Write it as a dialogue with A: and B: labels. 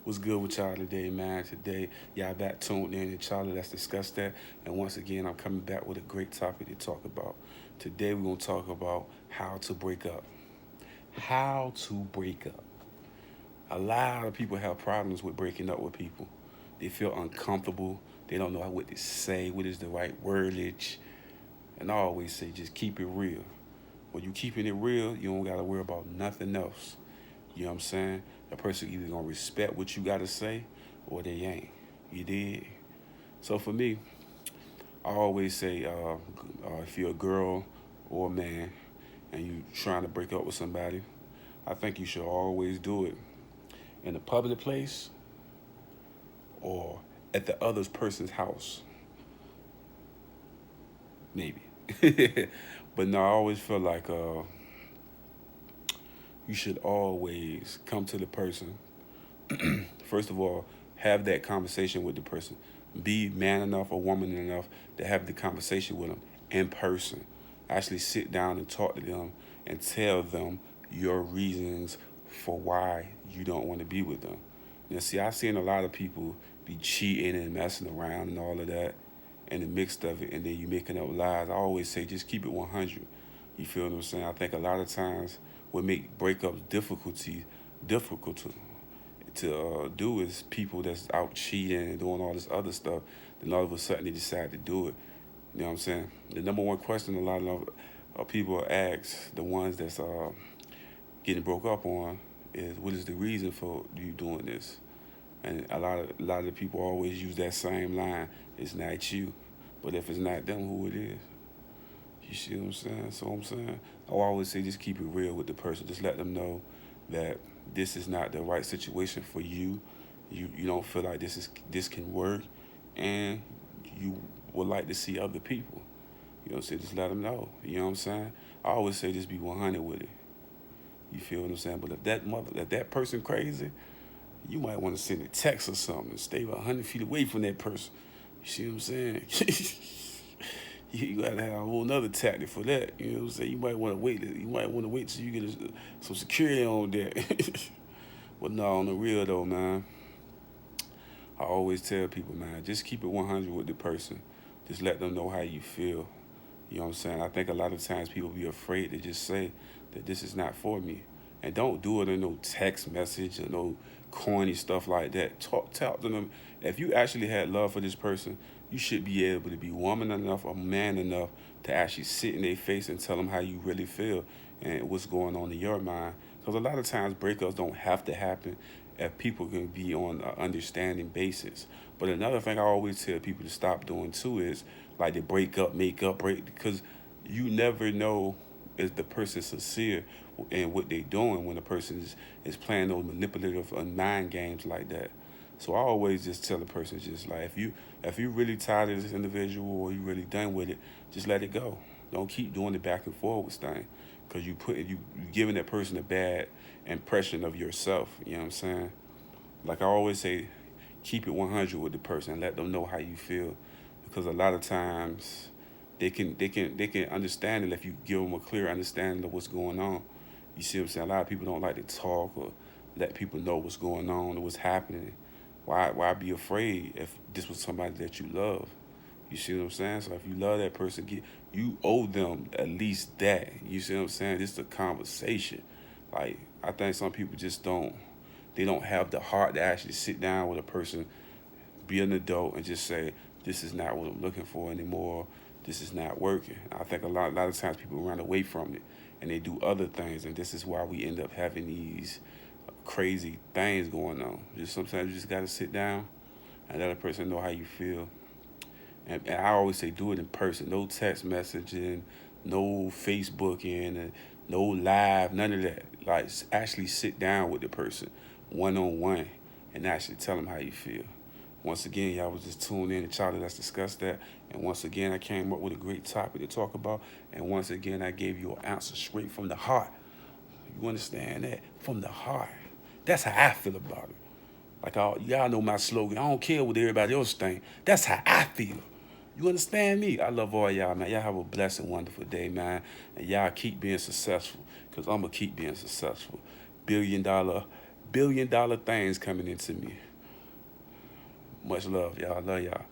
A: What's good with y'all today, man? Today, y'all back tuned in and Charlie, let's discuss that. And once again, I'm coming back with a great topic to talk about. Today, we're going to talk about how to break up. How to break up. A lot of people have problems with breaking up with people. They feel uncomfortable. They don't know what to say, what is the right wordage. And I always say, just keep it real. When you keeping it real, you don't got to worry about nothing else. You know what I'm saying? A person either gonna respect what you gotta say or they ain't. You did. So for me, I always say, if you're a girl or a man and you trying to break up with somebody, I think you should always do it in a public place or at the other person's house. Maybe. But no, I always feel like you should always come to the person. First of all, have that conversation with the person. Be man enough or woman enough to have the conversation with them in person. Actually sit down and talk to them and tell them your reasons for why you don't want to be with them. Now, see, I've seen a lot of people be cheating and messing around and all of that in the mix of it, and then you making up lies. I always say just keep it 100. You feel what I'm saying? I think a lot of times what make breakups difficult to do is people that's out cheating and doing all this other stuff. Then all of a sudden they decide to do it. You know what I'm saying? The number one question a lot of people ask, the ones that's getting broke up on, is what is the reason for you doing this? And a lot of the people always use that same line. It's not you, but if it's not them, who it is? You see what I'm saying? So I'm saying, I always say just keep it real with the person. Just let them know that this is not the right situation for you. You don't feel like this can work, and you would like to see other people. You know what I'm saying? Just let them know. You know what I'm saying? I always say just be 100 with it. You feel what I'm saying? But if that person crazy, you might want to send a text or something and stay 100 feet away from that person. You see what I'm saying? You gotta have a whole nother tactic for that. You know what I'm saying? You might want to wait. You might want to wait till you get some security on that. But no, on the real though, man, I always tell people, man, just keep it 100 with the person. Just let them know how you feel. You know what I'm saying? I think a lot of times people be afraid to just say that this is not for me. And don't do it in no text message or no corny stuff like that. Talk to them. If you actually had love for this person, you should be able to be woman enough or man enough to actually sit in their face and tell them how you really feel and what's going on in your mind. Because a lot of times breakups don't have to happen if people can be on an understanding basis. But another thing I always tell people to stop doing too is like they break up, make up, break, because you never know if the person's sincere in what they're doing when the person is playing those manipulative mind games like that. So I always just tell the person, just like if you really tired of this individual or you really done with it, just let it go. Don't keep doing the back and forwards thing, because you giving that person a bad impression of yourself. You know what I'm saying? Like I always say, keep it 100 with the person and let them know how you feel, because a lot of times they can understand it if you give them a clear understanding of what's going on. You see what I'm saying? A lot of people don't like to talk or let people know what's going on or what's happening. Why be afraid if this was somebody that you love? You see what I'm saying? So if you love that person, you owe them at least that. You see what I'm saying? It's a conversation. Like I think some people just don't have the heart to actually sit down with a person, be an adult, and just say, this is not what I'm looking for anymore. This is not working. I think a lot of times people run away from it and they do other things, and this is why we end up having these crazy things going on. Just sometimes you just gotta sit down and let a person know how you feel. And I always say do it in person. No text messaging, no Facebooking, and no live, none of that. Like actually sit down with the person one on one and actually tell them how you feel. Once again, y'all was just tuned in to Charlie. Let's discuss that. And once again, I came up with a great topic to talk about. And once again, I gave you an answer straight from the heart. You understand that? From the heart. That's how I feel about it. Like y'all know my slogan. I don't care what everybody else think. That's how I feel. You understand me? I love all y'all, man. Y'all have a blessed and wonderful day, man. And y'all keep being successful, because I'm going to keep being successful. $1 billion billion-dollar things coming into me. Much love, y'all. I love y'all.